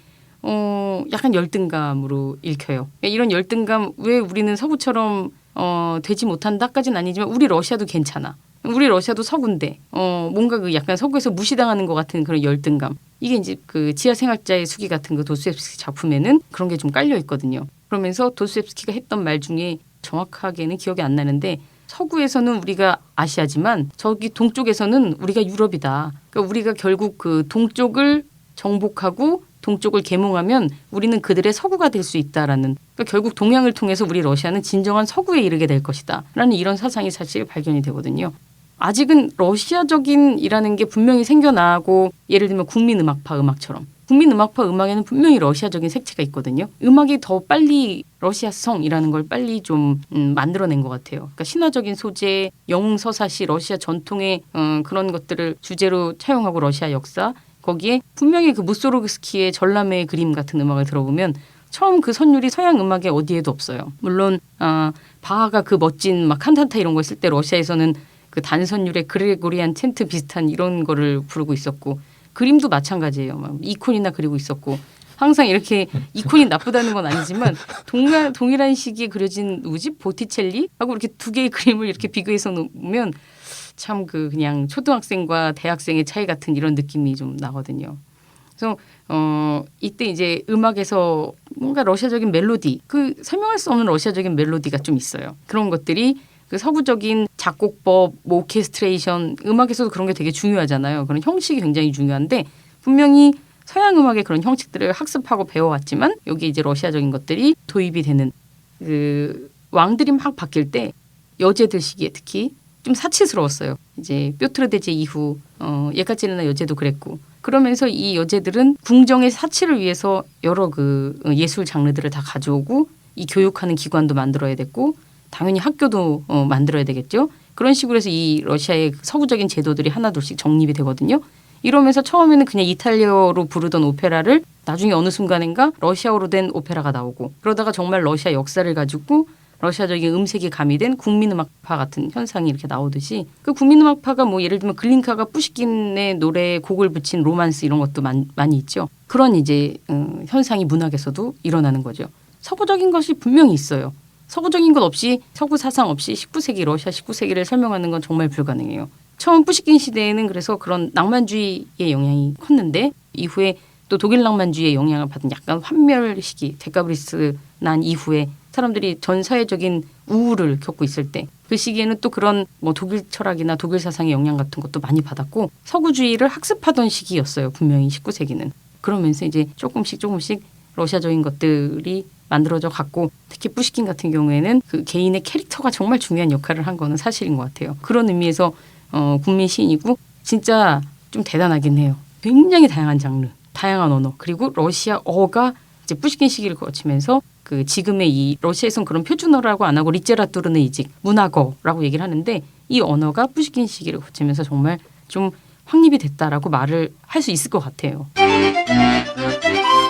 약간 열등감으로 읽혀요. 그러니까 이런 열등감 왜 우리는 서구처럼 되지 못한다까지는 아니지만 우리 러시아도 괜찮아. 우리 러시아도 서구인데 뭔가 그 약간 서구에서 무시당하는 것 같은 그런 열등감. 이게 이제 그 지하 생활자의 수기 같은 그 도스토옙스키 작품에는 그런 게 좀 깔려 있거든요. 그러면서 도스토옙스키가 했던 말 중에 정확하게는 기억이 안 나는데 서구에서는 우리가 아시아지만 저기 동쪽에서는 우리가 유럽이다. 그러니까 우리가 결국 그 동쪽을 정복하고 동쪽을 계몽하면 우리는 그들의 서구가 될 수 있다라는 그러니까 결국 동양을 통해서 우리 러시아는 진정한 서구에 이르게 될 것이다 라는 이런 사상이 사실 발견이 되거든요. 아직은 러시아적인이라는 게 분명히 생겨나고 예를 들면 국민음악파 음악처럼 국민음악파 음악에는 분명히 러시아적인 색채가 있거든요. 음악이 더 빨리 러시아성이라는 걸 빨리 좀 만들어낸 것 같아요. 그러니까 신화적인 소재, 영웅서사시, 러시아 전통의 그런 것들을 주제로 차용하고 러시아 역사 거기에 분명히 그 무소르그스키의 전람회의 그림 같은 음악을 들어보면 처음 그 선율이 서양 음악에 어디에도 없어요. 물론 바하가 그 멋진 막 칸타타 이런 거 했을 때 러시아에서는 그 단선율의 그레고리안 챈트 비슷한 이런 거를 부르고 있었고 그림도 마찬가지예요. 막 이콘이나 그리고 있었고 항상 이렇게 이콘이 나쁘다는 건 아니지만 동일한 시기에 그려진 누구지? 보티첼리하고 이렇게 두 개의 그림을 이렇게 비교해서 놓으면 참 그 그냥 초등학생과 대학생의 차이 같은 이런 느낌이 좀 나거든요. 그래서 이때 이제 음악에서 뭔가 러시아적인 멜로디, 그 설명할 수 없는 러시아적인 멜로디가 좀 있어요. 그런 것들이 그 서구적인 작곡법, 뭐 오케스트레이션, 음악에서도 그런 게 되게 중요하잖아요. 그런 형식이 굉장히 중요한데 분명히 서양 음악의 그런 형식들을 학습하고 배워왔지만 여기 이제 러시아적인 것들이 도입이 되는 그 왕들이 막 바뀔 때 여제들 시기에 특히 좀 사치스러웠어요. 이제 뾰트르 대제 이후 예카제리나 여제도 그랬고 그러면서 이 여제들은 궁정의 사치를 위해서 여러 그 예술 장르들을 다 가져오고 이 교육하는 기관도 만들어야 됐고 당연히 학교도 만들어야 되겠죠. 그런 식으로 해서 이 러시아의 서구적인 제도들이 하나둘씩 정립이 되거든요. 이러면서 처음에는 그냥 이탈리아어로 부르던 오페라를 나중에 어느 순간인가 러시아어로 된 오페라가 나오고 그러다가 정말 러시아 역사를 가지고 러시아적인 음색이 가미된 국민음악파 같은 현상이 이렇게 나오듯이 그 국민음악파가 뭐 예를 들면 글린카가 푸시킨의 노래에 곡을 붙인 로만스 이런 것도 많이 있죠. 그런 이제 현상이 문학에서도 일어나는 거죠. 서구적인 것이 분명히 있어요. 서구적인 것 없이 서구 사상 없이 19세기 러시아 19세기를 설명하는 건 정말 불가능해요. 처음 푸시킨 시대에는 그래서 그런 낭만주의의 영향이 컸는데 이후에 또 독일 낭만주의의 영향을 받은 약간 환멸 시기 데카브리스 난 이후에 사람들이 전 사회적인 우울을 겪고 있을 때 그 시기에는 또 그런 뭐 독일 철학이나 독일 사상의 영향 같은 것도 많이 받았고 서구주의를 학습하던 시기였어요. 분명히 19세기는. 그러면서 이제 조금씩 러시아적인 것들이 만들어져 갔고 특히 푸시킨 같은 경우에는 그 개인의 캐릭터가 정말 중요한 역할을 한 거는 사실인 것 같아요. 그런 의미에서 국민 시인이고 진짜 좀 대단하긴 해요. 굉장히 다양한 장르, 다양한 언어 그리고 러시아어가 이제 푸시킨 시기를 거치면서 그 지금의 이 러시아에서는 그런 표준어라고 안 하고 리테라투르는 이직 문학어라고 얘기를 하는데 이 언어가 푸시킨 시기를 거치면서 정말 좀 확립이 됐다라고 말을 할 수 있을 것 같아요.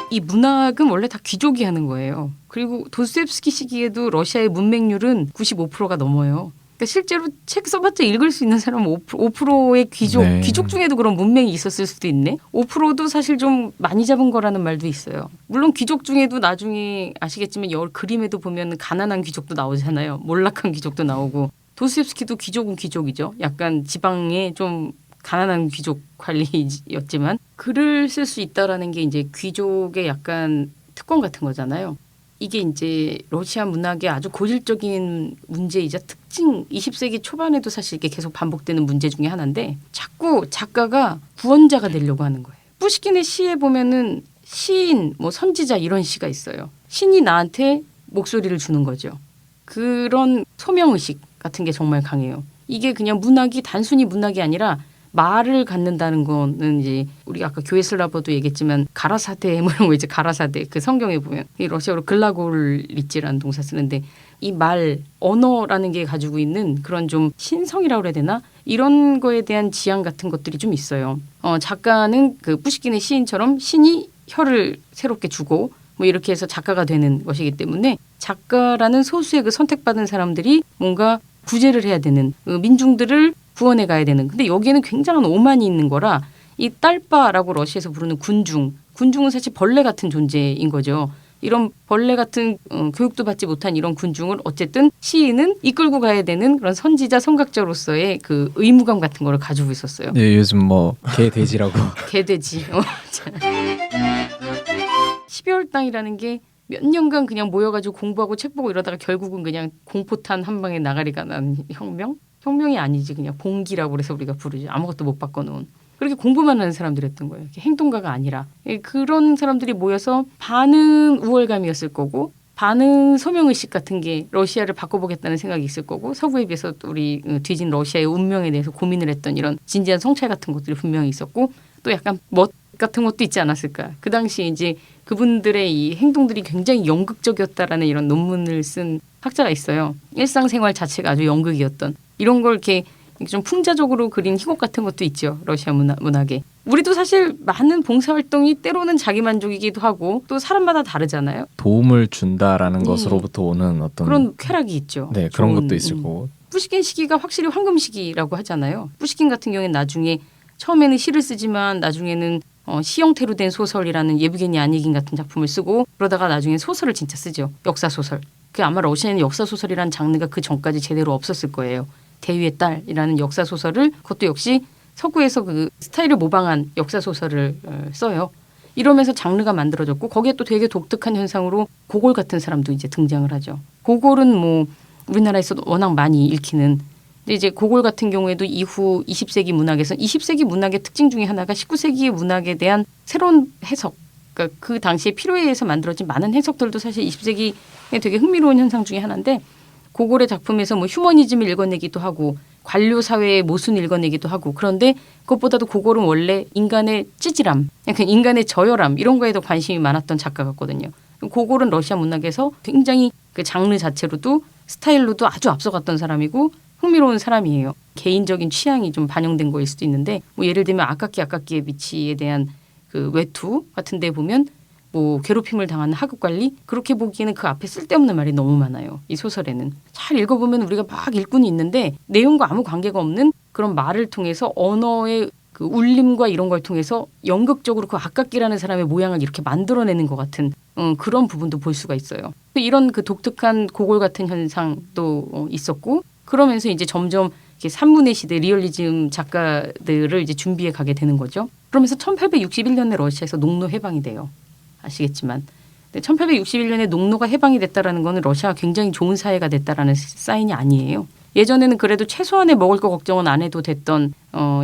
이 문학은 원래 다 귀족이 하는 거예요. 그리고 도스토옙스키 시기에도 러시아의 문맹률은 95%가 넘어요. 그러니까 실제로 책 써봤자 읽을 수 있는 사람은 5%의 귀족, 네. 귀족 중에도 그런 문맹이 있었을 수도 있네. 5%도 사실 좀 많이 잡은 거라는 말도 있어요. 물론 귀족 중에도 나중에 아시겠지만 그림에도 보면 가난한 귀족도 나오잖아요. 몰락한 귀족도 나오고. 도스토옙스키도 귀족은 귀족이죠. 약간 지방에 좀 가난한 귀족 관리였지만 글을 쓸 수 있다라는 게 이제 귀족의 약간 특권 같은 거잖아요. 이게 이제 러시아 문학의 아주 고질적인 문제이자 특징 20세기 초반에도 사실 이게 계속 반복되는 문제 중에 하나인데 자꾸 작가가 구원자가 되려고 하는 거예요. 푸시킨의 시에 보면은 시인, 뭐 선지자 이런 시가 있어요. 신이 나한테 목소리를 주는 거죠. 그런 소명의식 같은 게 정말 강해요. 이게 그냥 문학이 단순히 문학이 아니라 말을 갖는다는 거는 이제 우리가 아까 교회 슬라버도 얘기했지만 가라사대 뭐 이런 거 이제 가라사대 그 성경에 보면 이 러시아어로 글라골리찌라는 동사 쓰는데 이 말 언어라는 게 가지고 있는 그런 좀 신성이라고 그래야 되나 이런 거에 대한 지향 같은 것들이 좀 있어요. 작가는 그 푸시킨의 시인처럼 신이 혀를 새롭게 주고 뭐 이렇게 해서 작가가 되는 것이기 때문에 작가라는 소수의 그 선택받은 사람들이 뭔가 구제를 해야 되는 민중들을 구원해 가야 되는. 근데 여기에는 굉장한 오만이 있는 거라 이 딸바라고 러시아에서 부르는 군중은 사실 벌레 같은 존재인 거죠. 이런 벌레 같은 교육도 받지 못한 이런 군중을 어쨌든 시인은 이끌고 가야 되는 그런 선지자 선각자로서의 그 의무감 같은 거를 가지고 있었어요. 네, 요즘 뭐 개돼지라고. 개돼지. 12월 땅이라는 게 몇 년간 그냥 모여가지고 공부하고 책 보고 이러다가 결국은 그냥 공포탄 한 방에 나가리가 난 혁명? 혁명이 아니지 그냥 봉기라고 그래서 우리가 부르지. 아무것도 못 바꿔놓은. 그렇게 공부만 하는 사람들이었던 거예요. 행동가가 아니라. 그런 사람들이 모여서 반은 우월감이었을 거고 반은 소명의식 같은 게 러시아를 바꿔보겠다는 생각이 있을 거고 서구에 비해서 우리 뒤진 러시아의 운명에 대해서 고민을 했던 이런 진지한 성찰 같은 것들이 분명히 있었고 또 약간 멋 같은 것도 있지 않았을까. 그 당시 이제 그분들의 이 행동들이 굉장히 연극적이었다라는 이런 논문을 쓴 학자가 있어요. 일상생활 자체가 아주 연극이었던 이런 걸 이렇게 좀 풍자적으로 그린 희곡 같은 것도 있죠. 러시아 문학에. 우리도 사실 많은 봉사활동이 때로는 자기만족이기도 하고 또 사람마다 다르잖아요. 도움을 준다라는 것으로부터 오는 어떤 그런 쾌락이 있죠. 네, 그런 좋은, 것도 있을 거고. 푸시킨 시기가 확실히 황금 시기라고 하잖아요. 푸시킨 같은 경우에는 나중에 처음에는 시를 쓰지만 나중에는 시 형태로 된 소설이라는 예브게니 아니긴 같은 작품을 쓰고 그러다가 나중에 소설을 진짜 쓰죠. 역사소설. 그 아마 러시아에는 역사소설이라는 장르가 그 전까지 제대로 없었을 거예요. 대위의 딸이라는 역사소설을 그것도 역시 서구에서 그 스타일을 모방한 역사소설을 써요. 이러면서 장르가 만들어졌고 거기에 또 되게 독특한 현상으로 고골 같은 사람도 이제 등장을 하죠. 고골은 뭐 우리나라에서도 워낙 많이 읽히는 근데 이제 고골 같은 경우에도 이후 20세기 문학에서 20세기 문학의 특징 중에 하나가 19세기의 문학에 대한 새로운 해석 그러니까 그 당시에 필요에 의해서 만들어진 많은 해석들도 사실 20세기에 되게 흥미로운 현상 중에 하나인데 고골의 작품에서 뭐 휴머니즘을 읽어내기도 하고 관료 사회의 모순을 읽어내기도 하고 그런데 그것보다도 고골은 원래 인간의 찌질함, 약간 인간의 저열함 이런 거에도 관심이 많았던 작가 같거든요. 고골은 러시아 문학에서 굉장히 그 장르 자체로도 스타일로도 아주 앞서갔던 사람이고 흥미로운 사람이에요. 개인적인 취향이 좀 반영된 거일 수도 있는데 뭐 예를 들면 아깝기의 미치에 대한 그 외투 같은 데 보면 뭐 괴롭힘을 당하는 하급 관리 그렇게 보기에는 그 앞에 쓸데없는 말이 너무 많아요. 이 소설에는. 잘 읽어보면 우리가 막 읽고는 있는데 내용과 아무 관계가 없는 그런 말을 통해서 언어의 그 울림과 이런 걸 통해서 연극적으로 그 아깝기라는 사람의 모양을 이렇게 만들어내는 것 같은 그런 부분도 볼 수가 있어요. 이런 그 독특한 고골 같은 현상도 있었고 그러면서 이제 점점 이렇게 산문의 시대 리얼리즘 작가들을 이제 준비해 가게 되는 거죠. 그러면서 1861년에 러시아에서 농노 해방이 돼요. 아시겠지만. 1861년에 농노가 해방이 됐다라는 거는 러시아가 굉장히 좋은 사회가 됐다라는 사인이 아니에요. 예전에는 그래도 최소한의 먹을 거 걱정은 안 해도 됐던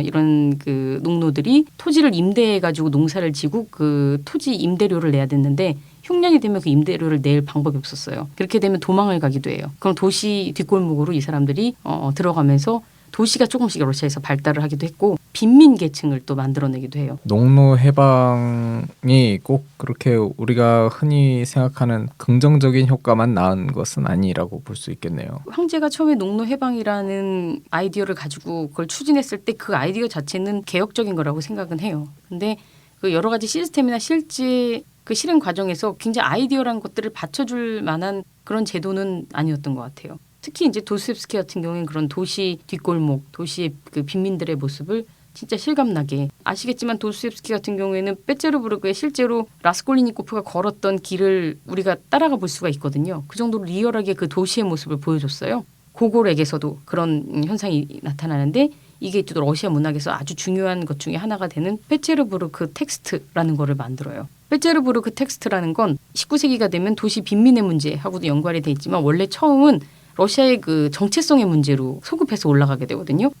이런 그 농노들이 토지를 임대해 가지고 농사를 지고 그 토지 임대료를 내야 됐는데 흉년이 되면 그 임대료를 낼 방법이 없었어요. 그렇게 되면 도망을 가기도 해요. 그럼 도시 뒷골목으로 이 사람들이 들어가면서 도시가 조금씩 러시아에서 발달을 하기도 했고 빈민 계층을 또 만들어내기도 해요. 농노 해방이 꼭 그렇게 우리가 흔히 생각하는 긍정적인 효과만 낳은 것은 아니라고 볼 수 있겠네요. 황제가 처음에 농노 해방이라는 아이디어를 가지고 그걸 추진했을 때 그 아이디어 자체는 개혁적인 거라고 생각은 해요. 근데 그 여러 가지 시스템이나 실제 그 실행 과정에서 굉장히 아이디어라는 것들을 받쳐줄 만한 그런 제도는 아니었던 것 같아요. 특히 이제 도스옙스키 같은 경우에는 그런 도시 뒷골목, 도시의 그 빈민들의 모습을 진짜 실감나게 아시겠지만 도스옙스키 같은 경우에는 페체르부르크에 실제로 라스콜리니코프가 걸었던 길을 우리가 따라가 볼 수가 있거든요. 그 정도로 리얼하게 그 도시의 모습을 보여줬어요. 고골에게서도 그런 현상이 나타나는데 이게 또 러시아 문학에서 아주 중요한 것 중에 하나가 되는 페체르부르크 텍스트라는 거를 만들어요. 페체르부르크 텍스트라는 건 19세기가 되면 도시 빈민의 문제하고도 연관이 돼 있지만 원래 처음은 러시아의 그 정체성의 문제로 소급해서 올라가게 되거든요.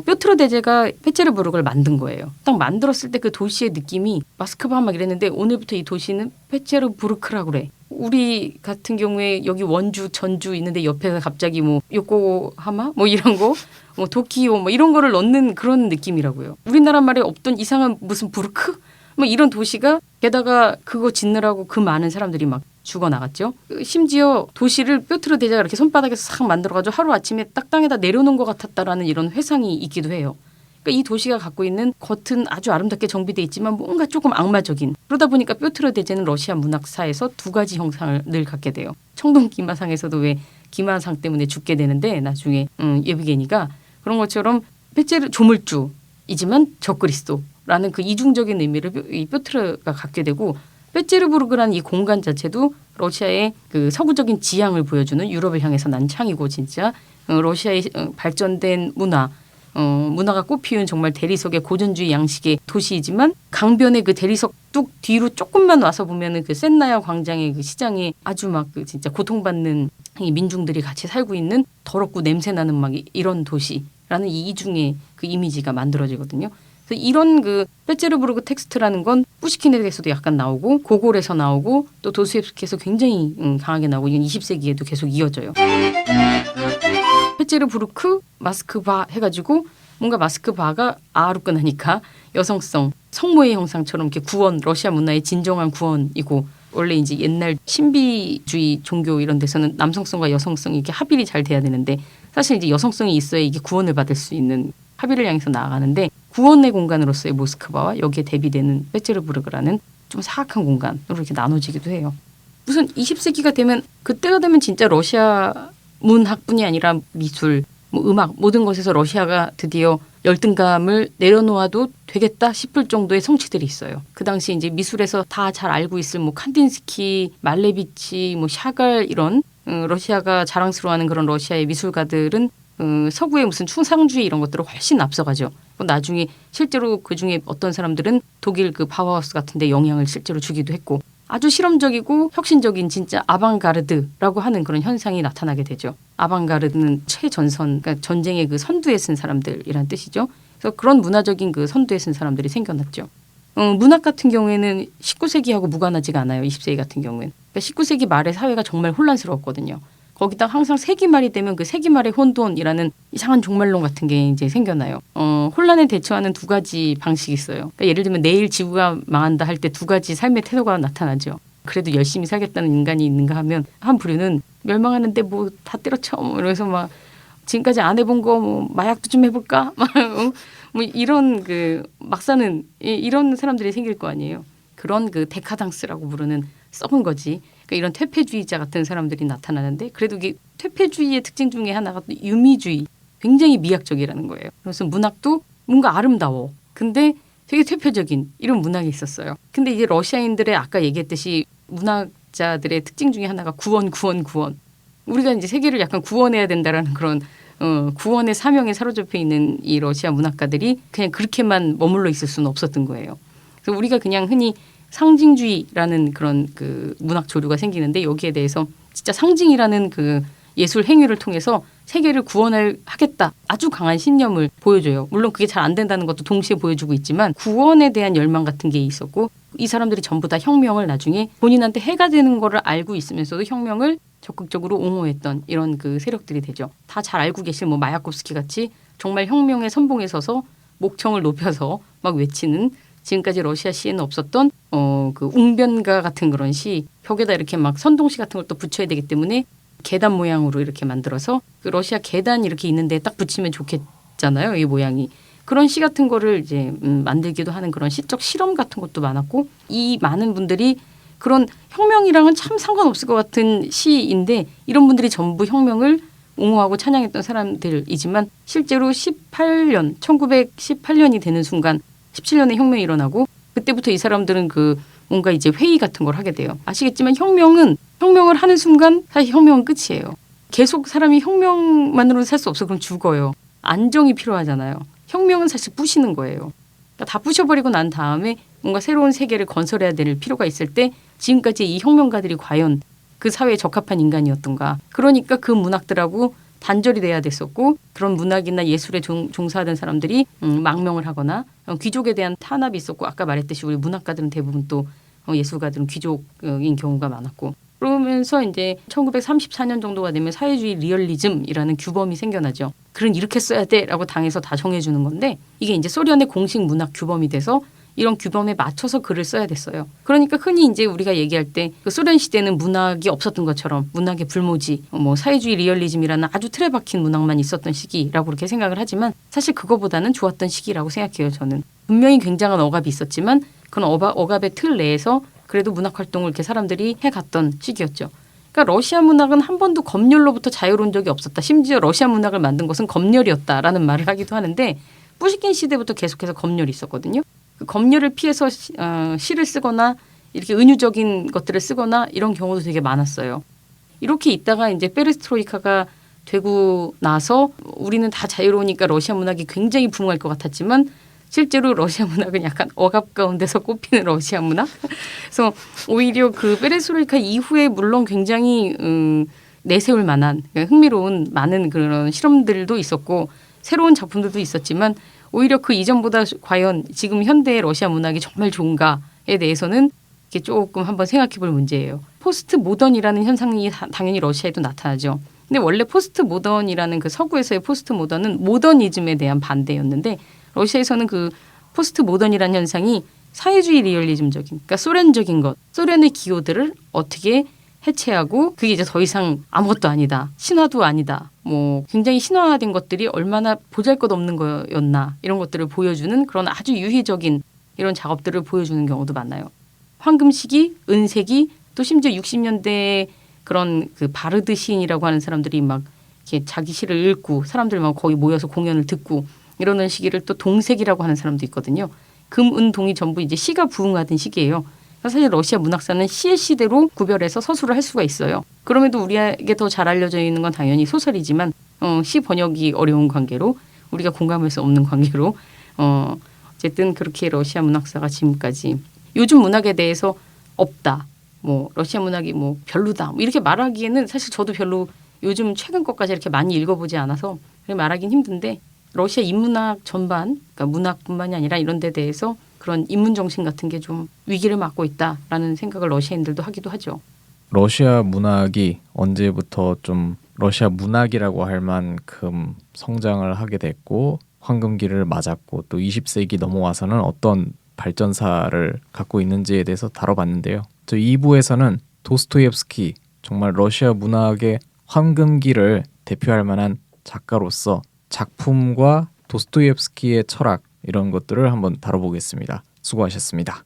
뾰트르 대제가 페체르부르크를 만든 거예요. 딱 만들었을 때 그 도시의 느낌이 모스크바 막 이랬는데 오늘부터 이 도시는 페체르부르크라고 그래. 우리 같은 경우에 여기 원주, 전주 있는데 옆에서 갑자기 뭐 요코하마 뭐 이런 거, 뭐 도키오 뭐 이런 거를 넣는 그런 느낌이라고요. 우리나라 말에 없던 이상한 무슨 부르크 뭐 이런 도시가 게다가 그거 짓느라고 그 많은 사람들이 막 죽어 나갔죠. 심지어 도시를 뾰트르 대자가 이렇게 손바닥에서 싹 만들어가지고 하루 아침에 딱 땅에다 내려놓은 것 같았다라는 이런 회상이 있기도 해요. 그러니까 이 도시가 갖고 있는 겉은 아주 아름답게 정비돼 있지만 뭔가 조금 악마적인, 그러다 보니까 뾰트르 대제는 러시아 문학사에서 두 가지 형상을 늘 갖게 돼요. 청동 기마상에서도 왜 기마상 때문에 죽게 되는데 나중에 예비게니가 그런 것처럼 페체르 조물주이지만 적그리스도라는 그 이중적인 의미를 이 뾰트르가 갖게 되고, 페체르부르크라는 이 공간 자체도 러시아의 그 서구적인 지향을 보여주는, 유럽을 향해서 난 창이고 진짜 러시아의 발전된 문화가 꽃피운 정말 대리석의 고전주의 양식의 도시이지만, 강변의 그 대리석 뚝 뒤로 조금만 와서 보면은 그 센나야 광장의 그 시장에 아주 막 그 진짜 고통받는 이 민중들이 같이 살고 있는 더럽고 냄새나는 막 이런 도시라는 이 이중의 그 이미지가 만들어지거든요. 그래서 이런 그 페체르부르크 텍스트라는 건 푸시킨에게서도 약간 나오고 고골에서 나오고 또 도스토옙스키에서 굉장히 강하게 나오고, 이건 20세기에도 계속 이어져요. 페체르부르크 마스크바 해가지고 뭔가 마스크바가 아로 끝나니까 여성성, 성모의 형상처럼 이렇게 구원, 러시아 문화의 진정한 구원이고, 원래 이제 옛날 신비주의 종교 이런 데서는 남성성과 여성성이 이렇게 합일이 잘 돼야 되는데, 사실 이제 여성성이 있어야 이게 구원을 받을 수 있는 합의를 향해서 나아가는데, 구원의 공간으로서의 모스크바와 여기에 대비되는 페체르부르크라는 좀 사악한 공간으로 이렇게 나눠지기도 해요. 무슨 20세기가 되면, 그때가 되면 진짜 러시아 문학뿐이 아니라 미술, 뭐 음악 모든 것에서 러시아가 드디어 열등감을 내려놓아도 되겠다 싶을 정도의 성취들이 있어요. 그 당시 이제 미술에서 다 잘 알고 있을 뭐 칸딘스키, 말레비치, 뭐 샤갈 이런 러시아가 자랑스러워하는 그런 러시아의 미술가들은 서구의 무슨 추상주의 이런 것들을 훨씬 앞서가죠. 나중에 실제로 그 중에 어떤 사람들은 독일 그 바우하우스 같은 데 영향을 실제로 주기도 했고, 아주 실험적이고 혁신적인 진짜 아방가르드라고 하는 그런 현상이 나타나게 되죠. 아방가르드는 최전선, 그러니까 전쟁의 그 선두에 쓴 사람들이란 뜻이죠. 그래서 그런 문화적인 그 선두에 쓴 사람들이 생겨났죠. 문학 같은 경우에는 19세기하고 무관하지가 않아요. 20세기 같은 경우에는. 그러니까 19세기 말에 사회가 정말 혼란스러웠거든요. 거기다 항상 세기말이 되면 그 세기말의 혼돈이라는 이상한 종말론 같은 게 이제 생겨나요. 혼란에 대처하는 두 가지 방식이 있어요. 그러니까 예를 들면 내일 지구가 망한다 할 때 두 가지 삶의 태도가 나타나죠. 그래도 열심히 살겠다는 인간이 있는가 하면, 한 부류는 멸망하는데 뭐 다 때려쳐 이러면서 막 지금까지 안 해본 거 뭐 마약도 좀 해볼까 뭐 이런 그 막 사는 이런 사람들이 생길 거 아니에요. 그런 그 데카당스라고 부르는 썩은 거지. 그러니까 이런 퇴폐주의자 같은 사람들이 나타나는데, 그래도 이게 퇴폐주의의 특징 중에 하나가 유미주의, 굉장히 미학적이라는 거예요. 그래서 문학도 뭔가 아름다워. 근데 되게 퇴폐적인 이런 문학이 있었어요. 근데 이제 러시아인들의 아까 얘기했듯이 문학자들의 특징 중에 하나가 구원. 우리가 이제 세계를 약간 구원해야 된다라는 그런 구원의 사명에 사로잡혀 있는 이 러시아 문학가들이 그냥 그렇게만 머물러 있을 수는 없었던 거예요. 그래서 우리가 그냥 흔히 상징주의라는 그런 그 문학 조류가 생기는데, 여기에 대해서 진짜 상징이라는 그 예술 행위를 통해서 세계를 구원하겠다, 아주 강한 신념을 보여줘요. 물론 그게 잘 안 된다는 것도 동시에 보여주고 있지만, 구원에 대한 열망 같은 게 있었고, 이 사람들이 전부 다 혁명을 나중에 본인한테 해가 되는 거를 알고 있으면서도 혁명을 적극적으로 옹호했던 이런 그 세력들이 되죠. 다 잘 알고 계실 뭐 마야콥스키 같이 정말 혁명의 선봉에 서서 목청을 높여서 막 외치는, 지금까지 러시아 시에는 없었던 그 웅변가 같은 그런 시, 벽에다 이렇게 막 선동시 같은 걸 또 붙여야 되기 때문에 계단 모양으로 이렇게 만들어서 그 러시아 계단 이렇게 있는데 딱 붙이면 좋겠잖아요, 이 모양이. 그런 시 같은 거를 이제 만들기도 하는 그런 시적 실험 같은 것도 많았고, 이 많은 분들이 그런 혁명이랑은 참 상관없을 것 같은 시인데, 이런 분들이 전부 혁명을 옹호하고 찬양했던 사람들이지만, 실제로 1918년이 되는 순간 17년에 혁명이 일어나고, 그때부터 이 사람들은 그 뭔가 이제 회의 같은 걸 하게 돼요. 아시겠지만 혁명을 하는 순간 사실 혁명은 끝이에요. 계속 사람이 혁명만으로는 살 수 없어. 그럼 죽어요. 안정이 필요하잖아요. 혁명은 사실 부시는 거예요. 그러니까 다 부셔버리고 난 다음에 뭔가 새로운 세계를 건설해야 될 필요가 있을 때, 지금까지 이 혁명가들이 과연 그 사회에 적합한 인간이었던가. 그러니까 그 문학들하고 단절이 돼야 됐었고, 그런 문학이나 예술에 종사하던 사람들이 망명을 하거나 귀족에 대한 탄압이 있었고, 아까 말했듯이 우리 문학가들은 대부분 또 예술가들은 귀족인 경우가 많았고, 그러면서 이제 1934년 정도가 되면 사회주의 리얼리즘이라는 규범이 생겨나죠. 글은 이렇게 써야 돼라고 당에서 다 정해주는 건데 이게 이제 소련의 공식 문학 규범이 돼서 이런 규범에 맞춰서 글을 써야 됐어요. 그러니까 흔히 이제 우리가 얘기할 때 그 소련 시대는 문학이 없었던 것처럼 문학의 불모지, 뭐 사회주의 리얼리즘이라는 아주 틀에 박힌 문학만 있었던 시기라고 그렇게 생각을 하지만 사실 그거보다는 좋았던 시기라고 생각해요. 저는 분명히 굉장한 억압이 있었지만 그런 억압의 틀 내에서 그래도 문학 활동을 이렇게 사람들이 해갔던 시기였죠. 그러니까 러시아 문학은 한 번도 검열로부터 자유로운 적이 없었다. 심지어 러시아 문학을 만든 것은 검열이었다라는 말을 하기도 하는데 뿌시킨 시대부터 계속해서 검열이 있었거든요. 그 검열을 피해서 시를 쓰거나 이렇게 은유적인 것들을 쓰거나 이런 경우도 되게 많았어요. 이렇게 있다가 이제 페레스트로이카가 되고 나서 우리는 다 자유로우니까 러시아 문학이 굉장히 부흥할 것 같았지만 실제로 러시아 문학은 약간 억압 가운데서 꼽히는 러시아 문학. 그래서 오히려 그 페레스트로이카 이후에 물론 굉장히 내세울 만한 흥미로운 많은 그런 실험들도 있었고 새로운 작품들도 있었지만 오히려 그 이전보다 과연 지금 현대의 러시아 문학이 정말 좋은가에 대해서는 이렇게 조금 한번 생각해 볼 문제예요. 포스트 모던이라는 현상이 당연히 러시아에도 나타나죠. 근데 원래 포스트 모던이라는 그 서구에서의 포스트 모던은 모더니즘에 대한 반대였는데 러시아에서는 그 포스트 모던이라는 현상이 사회주의 리얼리즘적인, 그러니까 소련적인 것, 소련의 기호들을 어떻게 해체하고 그게 이제 더 이상 아무것도 아니다. 신화도 아니다. 뭐 굉장히 신화화된 것들이 얼마나 보잘것없는 거였나 이런 것들을 보여주는 그런 아주 유희적인 이런 작업들을 보여주는 경우도 많아요. 황금시기, 은세기 또 심지어 60년대 그런 그 바르드 시인이라고 하는 사람들이 막 이렇게 자기 시를 읽고 사람들 막 거기 모여서 공연을 듣고 이러는 시기를 또 동색이라고 하는 사람도 있거든요. 금, 은, 동이 전부 이제 시가 부흥하던 시기예요. 사실 러시아 문학사는 시의 시대로 구별해서 서술을 할 수가 있어요. 그럼에도 우리에게 더 잘 알려져 있는 건 당연히 소설이지만 시 번역이 어려운 관계로 우리가 공감할 수 없는 관계로 어쨌든 그렇게 러시아 문학사가 지금까지 요즘 문학에 대해서 없다. 뭐 러시아 문학이 뭐 별로다. 뭐 이렇게 말하기에는 사실 저도 별로 요즘 최근 것까지 이렇게 많이 읽어보지 않아서 말하긴 힘든데 러시아 인문학 전반, 그러니까 문학뿐만이 아니라 이런 데 대해서 그런 인문 정신 같은 게 좀 위기를 맞고 있다라는 생각을 러시아인들도 하기도 하죠. 러시아 문학이 언제부터 좀 러시아 문학이라고 할 만큼 성장을 하게 됐고 황금기를 맞았고 또 20세기 넘어와서는 어떤 발전사를 갖고 있는지에 대해서 다뤄봤는데요. 저 2부에서는 도스토옙스키, 정말 러시아 문학의 황금기를 대표할 만한 작가로서 작품과 도스토옙스키의 철학 이런 것들을 한번 다뤄보겠습니다. 수고하셨습니다.